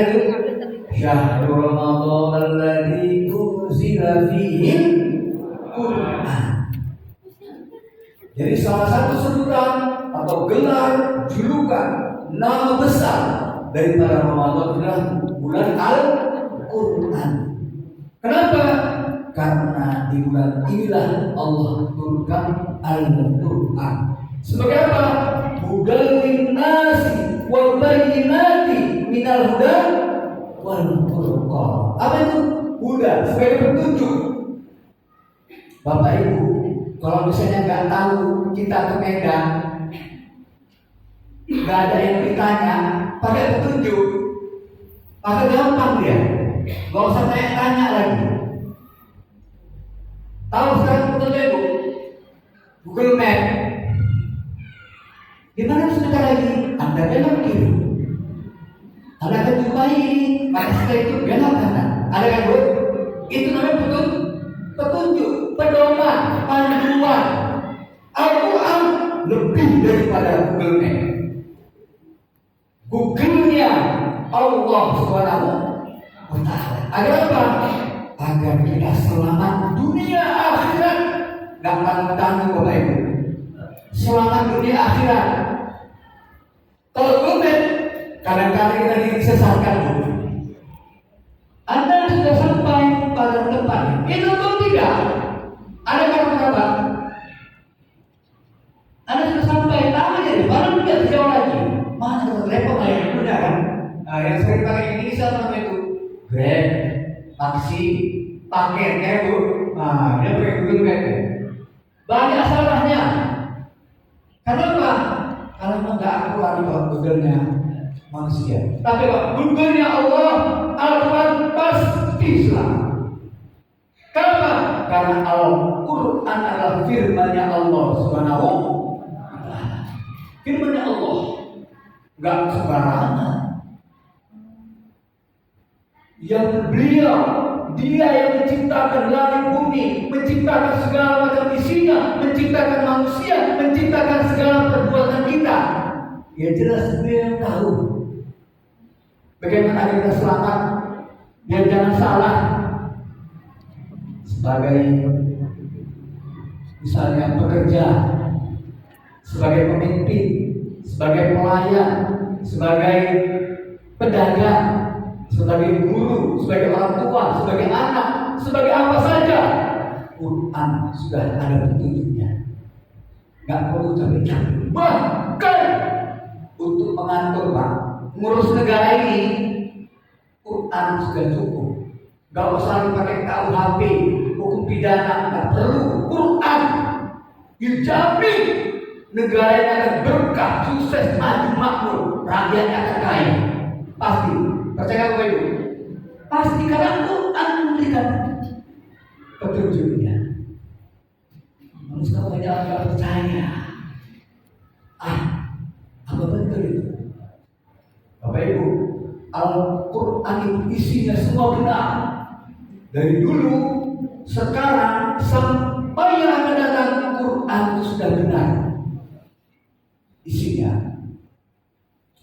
itu? Syahrul Ramadan alladzi unzila fihi Qur'an. Jadi salah satu sebutan atau gelar julukan nama besar dari para Ramadan adalah bulan Al-Quran. Kenapa? Karena di bulan inilah Allah turunkan Al-Quran. Sebagai apa? Hudal linnasi wa bayyinati minal huda wal furqan. Apa itu? Huda sebagai petunjuk. Bapak Ibu, kalau misalnya nggak tahu kita ke Medan, nggak ada yang ditanya, pakai petunjuk, maka gampang dia. Nggak usah tanya lagi. Tahu sekarang petunjuk Ibu? Google Map. Gimana sebentar lagi? Anda belok kiri. Anda akan jumpai ini, maka setelah itu belok kanan. Ada kan Bu? Itu namanya petunjuk, pedoman, panduan. Al-Quran lebih daripada Google Map. Google-nya Allah Subhanahu wa Ta'ala. Agar apa? Agar kita selamat dunia akhirat. Gak tanggung-tanggung Bapak Ibu. Selamat dunia akhirat. Kalau Google Map, kadang-kadang kita disesatkan. Anda sudah sampai pada tempat itu atau tidak? Ada kata-kata Anda sudah sampai, tahu jadi baru tidak sejauh lagi. Mana repot lagi, udah kan? Nah, yang sering pakai Indonesia namanya itu Grab, taksi, paket, ya Bu. Nah, dia pakai Google Map. Banyak salahnya. Kenapa? Karena nggak akurat Google-nya manusia. Tapi Google-nya Allah, Al-Quran pasti selamat. Kenapa? Karena Al-Quran adalah firman-Nya Allah Subhanahu wa Ta'ala. Firman-Nya Allah, nggak sembarangan. Yang Dia yang menciptakan langit bumi, menciptakan segala macam isinya, menciptakan manusia, menciptakan segala perbuatan kita. Ya jelas Dia yang tahu bagaimana kita selamat, biar jangan salah. Sebagai misalnya pekerja, sebagai pemimpin, sebagai pelayan, sebagai pedagang, sebagai guru, sebagai orang tua, sebagai anak, sebagai apa saja, Quran sudah ada petunjuknya. Gak perlu capek-capek. Bahkan untuk mengatur Pak, ngurus negara ini, Quran sudah cukup. Gak usah dipakai KUHP, hukum pidana, gak perlu. Quran dijamin negara ini akan berkah, sukses, maju, makmur, rakyatnya akan kaya. Pasti. Percaya Bapak Ibu? Pasti karena Quran memberikan petunjuknya. Manusia banyak yang percaya. Apa betul itu? Bapak Ibu, Al-Quran itu isinya semua benar. Dari dulu, sekarang, sampai yang akan datang, Quran itu sudah benar isinya.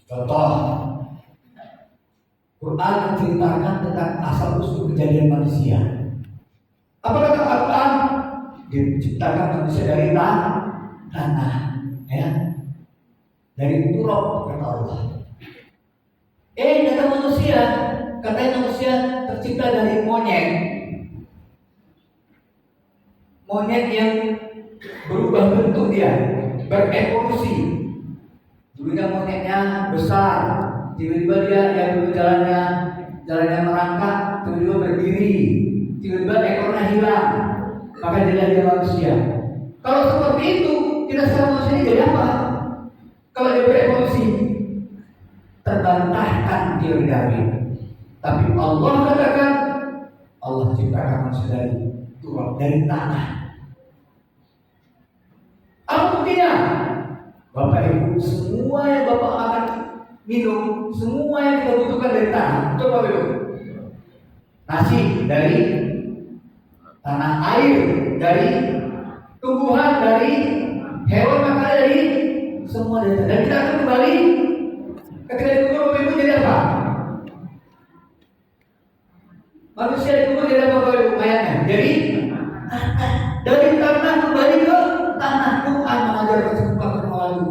Contoh, Quran menceritakan tentang asal-usul kejadian manusia. Apa kata Al-Quran? Diciptakan manusia dari tanah, ya, dari turab, kata Allah. Kata manusia, katanya manusia tercipta dari monyet. Monyet yang berubah bentuk dia, berevolusi. Dulunya monyetnya besar, tiba-tiba dia yang dulu jalannya merangkak, tiba-tiba berdiri, tiba-tiba ekornya hilang, maka jadi manusia. Kalau seperti itu, kita sekarang manusia ini jadi apa? Kalau dia berevolusi, terbantahkan teori Darwin. Tapi Allah katakan, Allah ciptakan manusia dari turab, dari tanah. Apa buktinya? Bapak Ibu, semua yang Bapak akan minum, semua yang kita butuhkan dari tanah. Coba Bapak Ibu. Nasi dari tanah, air dari tumbuhan, dari hewan, maka dari semua dari tanah. Dan kita akan kembali ketika itu Bapak Ibu jadi apa? Manusia dikubur dari apa mayatnya? Jadi dari tanah kembali ke tanah. Quran mengajarkan kesempatan lalu.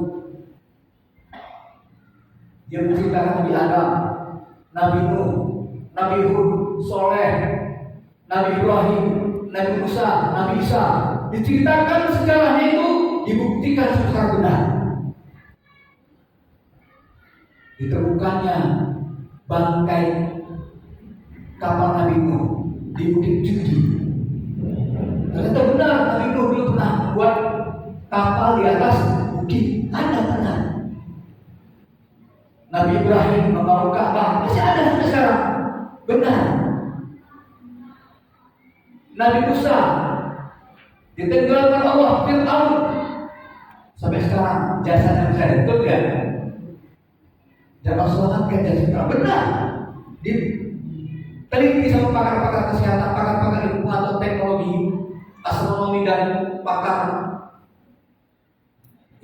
Dia menceritakan Nabi Adam, Nabi Nuh, Nabi Hud, Soleh, Nabi Ibrahim, Nabi Musa, Nabi Isa. Diceritakan sejarahnya itu, dibuktikan secara benar. Ditemukannya bangkai kapal Nabi Nuh di Bukit Judi. Ternyata benar Nabi Nuh dulu pernah buat kapal di atas bukit. Ada benar. Nabi Ibrahim membangun Ka'bah, masih ada sampai sekarang. Benar. Nabi Musa ditenggelamkan Allah Fir'aun, sampai sekarang jasanya masih ada. Betul tidak? Dan Rasulullah kan jasanya benar. Teliti sama pakar-pakar kesehatan, pakar-pakar ilmu atau teknologi, astronomi dan pakar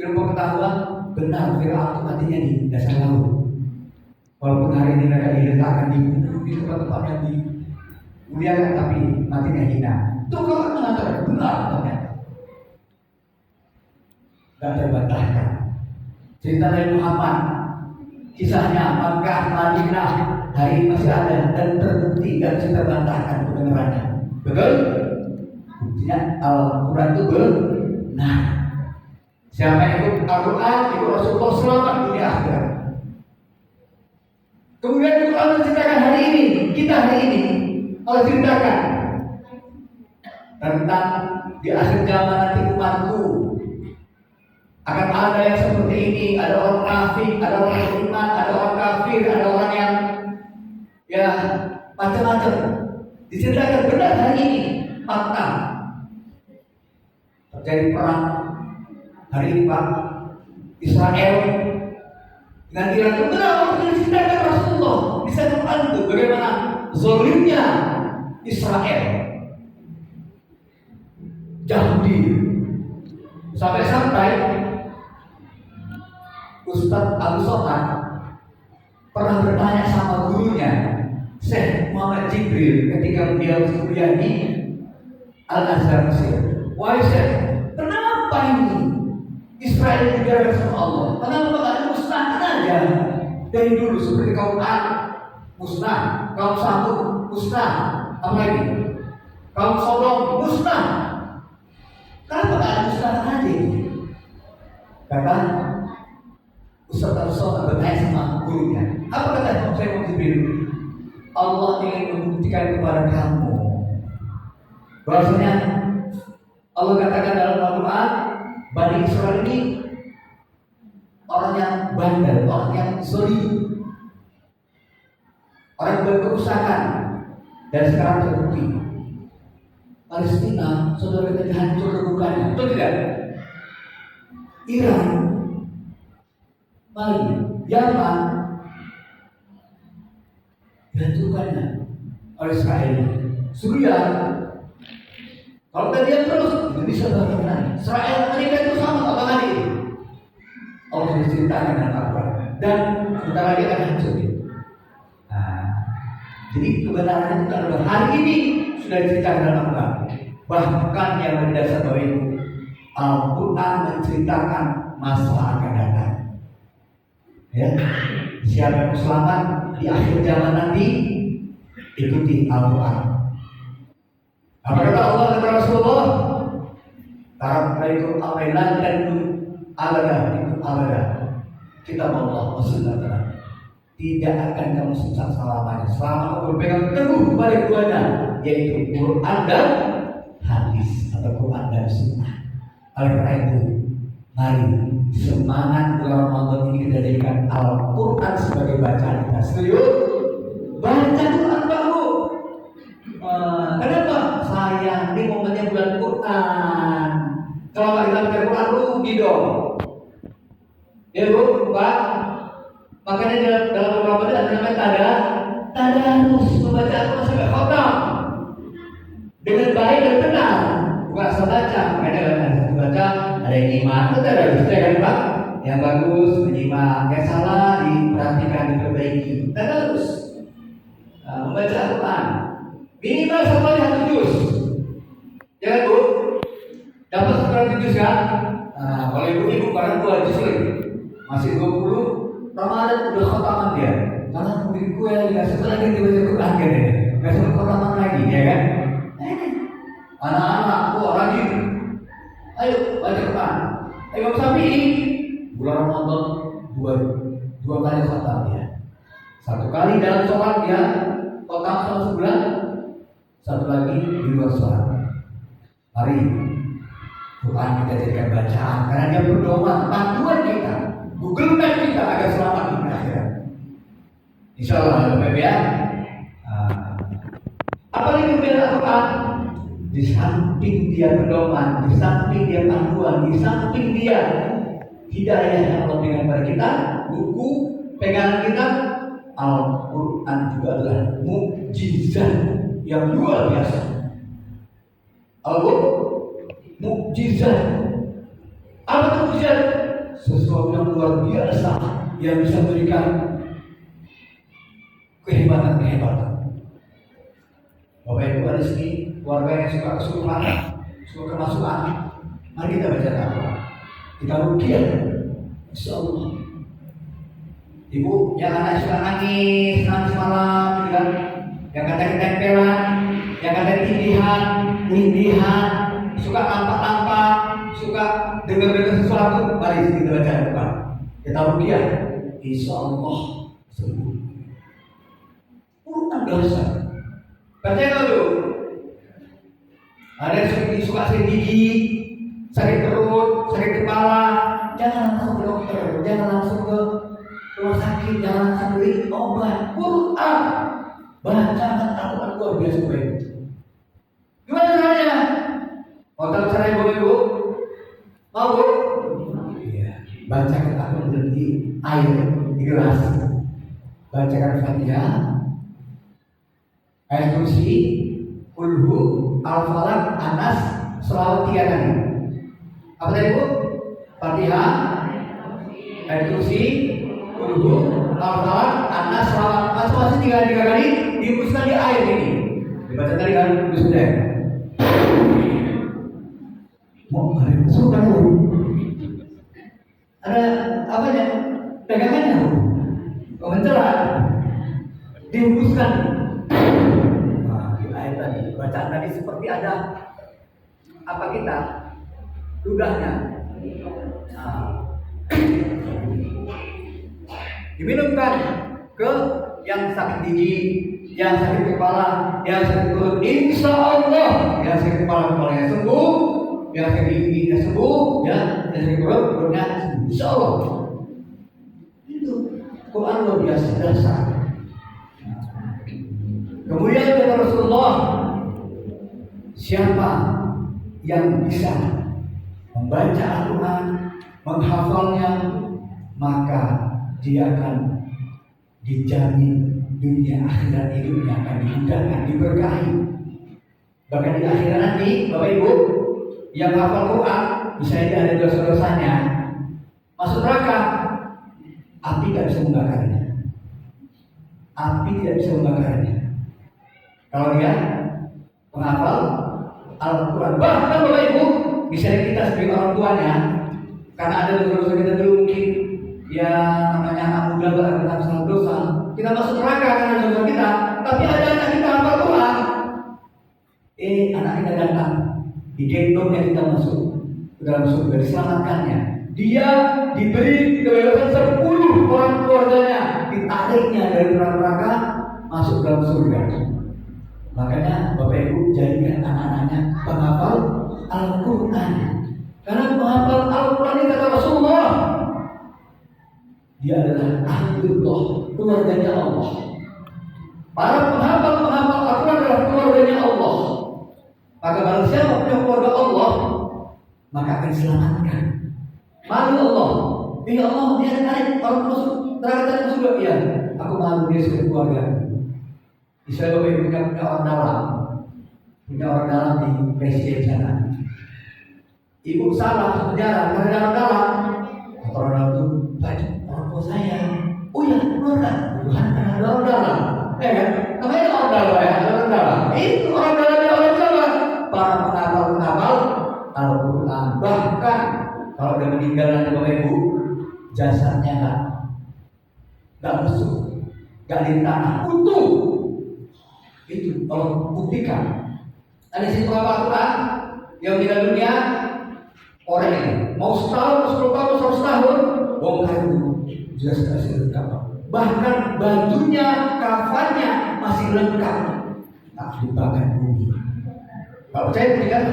ilmu pengetahuan, benar Fir'aun matinya di dasar laut. Walaupun hari ini mereka diletakkan di gunung, di tempat-tempat yang dimuliakan, tapi matinya hina. Itu kalau mengatakan benar ternyata. Tidak terbantahkan. Cerita Nabi Muhammad, kisahnya Makkah, Madinah, hari ini masih ada dan terbukti dan bisa terbantahkan kebenarannya. Betul? Buktinya Al-Quran itu benar. Siapa yang ikut Al-Quran, ikut Rasulullah selamat dunia akhirat. Kemudian Al-Quran menceritakan hari ini, kita hari ini Allah ceritakan tentang di akhir zaman nanti umatku akan ada yang seperti ini, ada orang munafik, ada orang beriman, ada orang kafir, ada orang yang ya macam-macam. Diceritakan benar hari ini fakta. Terjadi perang hari ini Pak, Israel dengan Iran. Benar Allah diceritakan Rasulullah bisa membantu bagaimana zolimnya Israel, Yahudi, sampai-sampai Ustadz Abu Somad pernah bertanya sama gurunya Syekh Muhammad Jibril ketika beliau kuliah di Al-Azhar Mesir. Wahai Syekh, kenapa ini Israel dibiarkan sama Allah? Kenapa tidak dimusnahkan aja dari dulu seperti kaum Ad musnah, kaum Samud musnah, apa lagi? Kaum Sodom musnah. Kenapa tidak dimusnahkan aja? Kata Ustaz Al-Somad bertanya sama gurunya, apa kata Syekh Muhammad Jibril? Allah ingin membuktikan kepada kamu bahwasanya Allah katakan dalam Al-Quran, Bani Israel ini orang yang bandel, orang yang zalim, orang yang berkerusakan. Dan sekarang terbukti Palestina saudara kita hancur kebukannya, betul tidak? Iran, Mali, Yaman dihancurkannya oleh Israel. Suriah, kalau kalian terus Indonesia bagaimana? Israel, Amerika itu sama apa lagi? Allah sudah ceritakan dengan Al-Quran dan sebentar lagi akan hancur. Nah, jadi kebenaran itu adalah hari ini sudah diceritakan dalam Al-Quran. Bahkan yang mendasar bahwa itu Al-Quran menceritakan masa akan datang. Ya, siapa yang selamat di akhir zaman nanti, ikuti Al-Quran. Apa kata Allah dan Rasulullah? Tarabaitu amailan dan alada itu alada. Kita Allah Rasulullah tidak akan kamu sesat selamanya selama kamu berpegang teguh pada keduanya, yaitu Quran dan hadis atau Quran dan Sunnah. Oleh karena itu, mari semangat bulan Ramadan ini kita jadikan Al-Quran sebagai bacaan kita. Setuju? Baca Quran baru. Kenapa? Sayang, ini momennya bulan Quran. Kalau nggak kita baca Quran rugi dong. Ya Bu, Pak. Makanya dalam Ramadan ada namanya tadarus, membaca Al-Quran sampai khatam dengan baik dan benar. Bukan asal baca, makanya dalam baca ada yang nyimak, itu tadarus, ya kan Pak? Yang bagus menyimak, yang salah diperhatikan, diperbaiki. Tadarus, membaca Al-Quran. Minimal satu hari 1 juz. Ya kan Bu? Dapat 1 juz kan? Nah, kalau ibu barang 2 juz lagi. Masih 20 Ramadan udah khotaman dia. Karena muridku yang tidak setelah dia baca Quran kan ya. Gak sempat khotaman lagi ya kan? Anak-anak, rajin. Ayo baca Quran. Imam Syafi'i bulan Ramadan dua kali khotam ya. 1 kali dalam sholat dia khotam selama sebulan, 1 lagi di luar sholat. Mari Quran kita jadikan bacaan karena dia berdoa panduan kita, Google Map kita agar selamat di akhirat. Insya Allah Bapak ya. Apalagi kemudian Al-Quran, di samping dia pedoman, di samping dia panduan, di samping dia hidayah yang Allah berikan kepada kita, buku pegangan kita, Al-Quran juga adalah mukjizat yang luar biasa. Al-Quran mukjizat. Apa itu mukjizat? Sesuatu yang luar biasa yang bisa memberikan kehebatan. Bapak Ibu ada sini keluarga yang suka kesuruhan, suka kemasukan. Mari kita baca Al-Quran. Kita rukiah. Insya Allah. Ibu yang anak suka nangis malam, gitu kan? Yang kata ketempelan, yang kata tindihan, suka nampak, suka dengar sesuatu, mari kita baca Al-Quran. Kita rukiah. Insya Allah sembuh. Urutan dosa. Percaya nggak lu? Ada yang suka sakit gigi, sakit perut, sakit kepala, jangan langsung ke dokter, jangan langsung ke rumah sakit, jangan langsung beli obat. Quran, bacakan Al-Quran luar biasa baik. Gimana caranya? Mau tahu caranya Bapak Ibu? Mau Bu? Iya. Bacakan Al-Quran di air, di gelas. Bacakan Fatihah, ayat kursi, kulhu, al-falaq, anas, selawat 3 kali. Apa tadi Bu? Fatihah, ayat kursi, kulhu, al-falaq, anas, selawat. Masing-masing 3 kali dihembuskan di air ini. Dibaca tadi kan sudah. Mau ada suka Bu? Ada apa ya? Pegangannya Bu? Mencelat. Dihembuskan. Bacaan tadi seperti ada apa kita ludahnya. Diminumkan ke yang sakit gigi, yang sakit kepala, yang sakit perut. Insya Allah yang sakit kepalanya sembuh, yang sakit giginya sembuh, yang sakit perutnya sembuh. Insya Allah. Itu Quran luar biasa dasar. Kemudian kata Rasulullah, siapa yang bisa membaca Al-Quran, menghafalnya, maka dia akan dijamin dunia akhirat hidupnya akan dimudahkan, diberkahi. Bahkan di akhirat nanti, Bapak Ibu, yang hafal Quran, misalnya ada dosa-dosanya, masuk neraka, api tidak bisa membakarnya. Api tidak bisa membakarnya. Kalau dia menghafal Al-Quran, bahkan Bapak Ibu, misalnya kita sebagai orang tuanya, karena ada dosa-dosa kita dulu mungkin, ya namanya anak muda berada dalam dosa, kita masuk neraka karena dosa kita. Tapi ada anak kita hafal Quran, anak kita datang, digendongnya kita masuk ke dalam surga, diselamatkannya. Dia diberi kebebasan 10 orang keluarganya, ditariknya dari neraka masuk ke dalam surga. Makanya Bapak Ibu jadikan anak-anaknya penghafal Al-Quran. Karena penghafal Al-Quran ini kata Rasulullah, dia adalah ahlullah, keluarganya Allah. Para penghafal Al-Quran adalah keluarganya Allah. Maka barang siapa punya keluarga Allah, maka akan diselamatkan. Malu Allah, ya Allah dia tarik orang masuk neraka tadi masuk juga. Iya, aku malu dia sebagai keluarga. Misalnya Bapak Ibu punya orang dalam di presiden sana. Ibu salah penjara karena dalam orang dalam itu banyak orang tua saya. Oh ya keluarga, bukan karena ada orang dalam. Ya kan? Namanya orang dalam ya, orang dalam. Itu orang dalamnya orang siapa? Para penghafal Al-Quran. Bahkan kalau dia meninggal nanti Bapak Ibu, jasadnya nggak busuk, nggak di tanah, utuh. Itu kalau buktikan. Ada si penghafal Al-Quran yang meninggal dunia, orang ini mau setahun, 10 tahun, 100 tahun, bongkar dulu, jelas kasih lengkap. Bahkan bajunya, kafannya masih lengkap, tak dibakar bumi. Kalau percaya meninggal,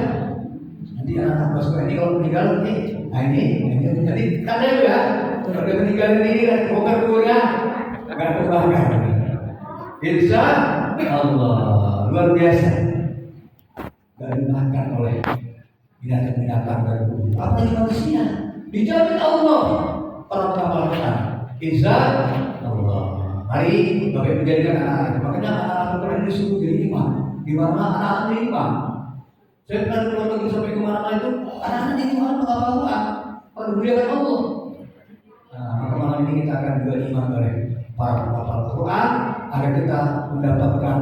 nanti anak-anak bosku ini kalau meninggal ini jadi tanda ya. Kalau dia meninggal ini kan bongkar kuburnya, nggak terbakar. Insya Allah luar biasa. Gak dimakan oleh binatang-binatang dari bumi. Apalagi manusia dijamin Allah para penghafal. Insya Allah. Mari Bapak menjadikan anak-anak. Makanya anak-anak Quran disuruh jadi imam. Di mana anak-anak jadi imam? Saya pernah keluar negeri sampai kemana-mana itu anak-anak jadi imam penghafal Quran. Memuliakan Allah. Nah, maka malam ini kita akan juga imam oleh para penghafal Quran agar kita mendapatkan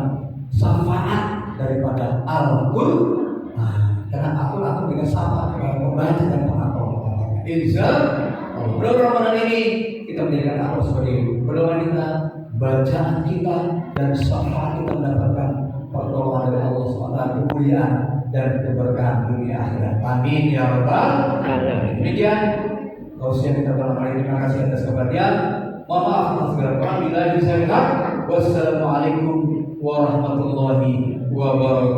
syafaat daripada Al-Quran. Karena Al-Quran dengan syafaat kepada pembaca dan penghafal. Insya Allah. Mudah-mudahan ini kita menjadikan Allah sebagai pedoman kita, bacaan kita, dan syafaat kita mendapatkan pertolongan dari Allah SWT, kemuliaan dan keberkahan dunia akhirat. Amin ya rabbal alamin. Demikian tausiah kita pada malam ini. Terima kasih atas keperhatian. Mohon maaf atas segala kurang. Wassalamualaikum warahmatullahi wabarakatuh.